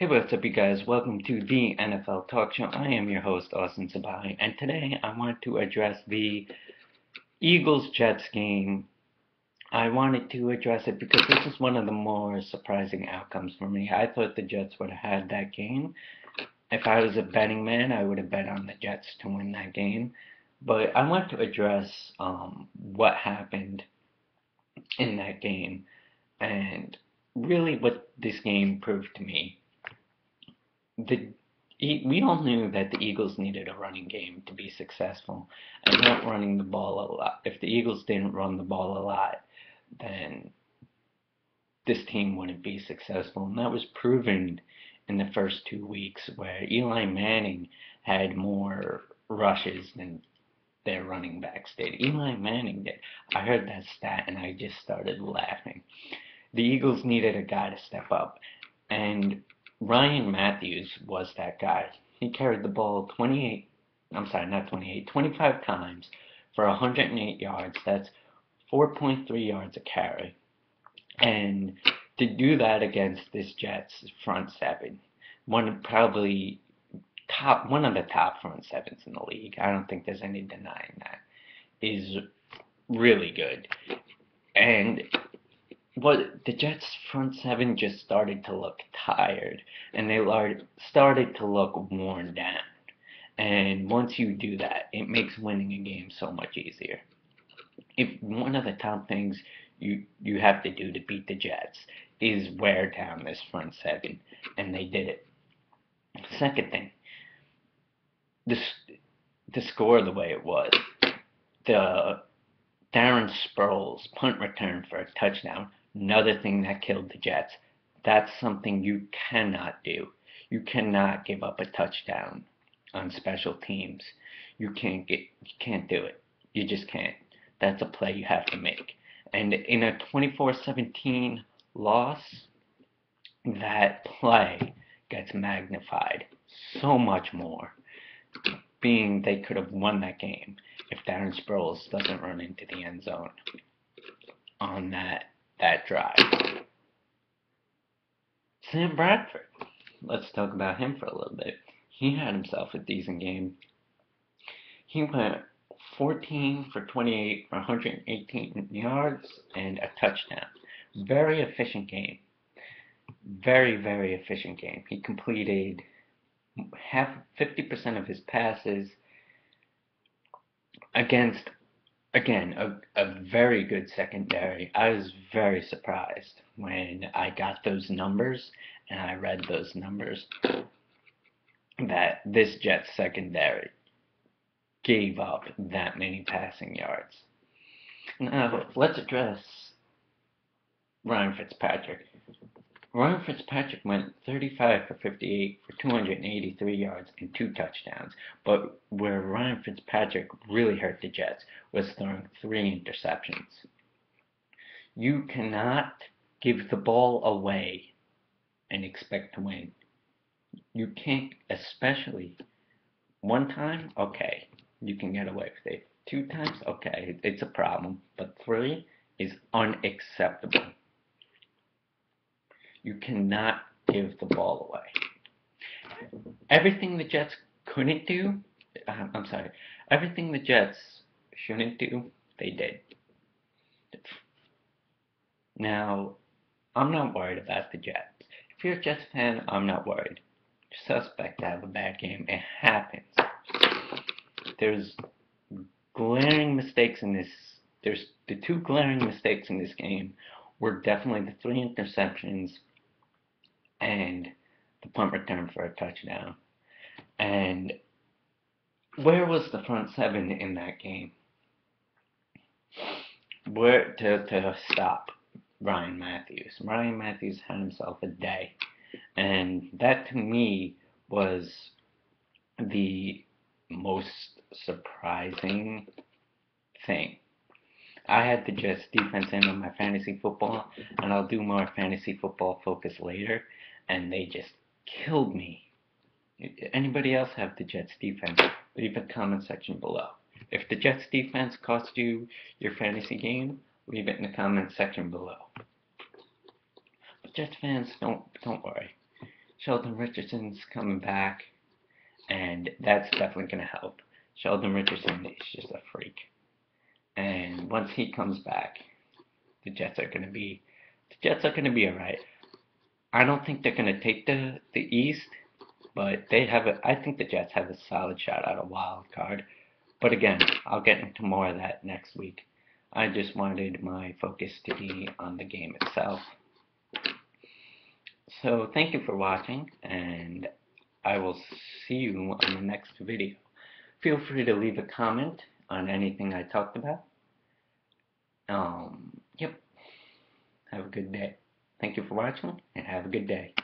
Hey, what's up, you guys? Welcome to the NFL Talk Show. I am your host, Austin Sabai, and today I wanted to address the Eagles-Jets game. I wanted to address it because this is one of the more surprising outcomes for me. I thought the Jets would have had that game. If I was a betting man, I would have bet on the Jets to win that game. But I want to address what happened in that game and really what this game proved to me. the we all knew that the Eagles needed a running game to be successful, and not running the ball a lot. If the Eagles didn't run the ball a lot, then this team wouldn't be successful. And that was proven in the first 2 weeks, where Eli Manning had more rushes than their running backs did. Eli Manning did. I heard that stat and I just started laughing. The Eagles needed a guy to step up, and Ryan Matthews was that guy. He carried the ball 25 times for 108 yards. That's 4.3 yards a carry. And to do that against this Jets front seven, probably one of the top front sevens in the league, I don't think there's any denying that, is really good. And the Jets front seven just started to look tired, and they started to look worn down. And once you do that, it makes winning a game so much easier. If one of the top things you have to do to beat the Jets is wear down this front seven, and they did it. Second thing, the the score the way it was, the Darren Sproles punt return for a touchdown, another thing that killed the Jets. That's something you cannot do. You cannot give up a touchdown on special teams. You can't do it. You just can't. That's a play you have to make. And in a 24-17 loss, that play gets magnified so much more, being they could have won that game if Darren Sproles doesn't run into the end zone on that drive. Sam Bradford. Let's talk about him for a little bit. He had himself a decent game. He went 14 for 28 for 118 yards and a touchdown. Very efficient game. Very, very efficient game. He completed 50% of his passes against, again, a very good secondary. I was very surprised when I got those numbers and I read those numbers that this Jets secondary gave up that many passing yards. Now, let's address Ryan Fitzpatrick. Ryan Fitzpatrick went 35 for 58 for 283 yards and 2 touchdowns. But where Ryan Fitzpatrick really hurt the Jets was throwing 3 interceptions. You cannot give the ball away and expect to win. You can't, especially one time, okay, you can get away with it. 2 times, okay, it's a problem. But 3 is unacceptable. You cannot give the ball away. Everything the Jets couldn't do, everything the Jets shouldn't do, they did. Now, I'm not worried about the Jets. If you're a Jets fan, I'm not worried. You're suspect to have a bad game. It happens. There's glaring mistakes in this. There's the 2 glaring mistakes in this game were definitely the 3 interceptions and the punt return for a touchdown. And where was the front seven in that game? Where to stop Ryan Matthews? Ryan Matthews had himself a day, and that to me was the most surprising thing. I had the Jets defense in on my fantasy football, and I'll do more fantasy football focus later, and they just killed me. Anybody else have the Jets defense? Leave a comment section below. If the Jets defense cost you your fantasy game, leave it in the comment section below. But Jets fans, don't worry. Sheldon Richardson's coming back, and that's definitely going to help. Sheldon Richardson is just a freak. And once he comes back, the Jets are going to be alright. I don't think they're going to take the East, but I think the Jets have a solid shot at a wild card. But again, I'll get into more of that next week. I just wanted my focus to be on the game itself. So thank you for watching, and I will see you on the next video. Feel free to leave a comment on anything I talked about. Yep. Have a good day. Thank you for watching, and have a good day.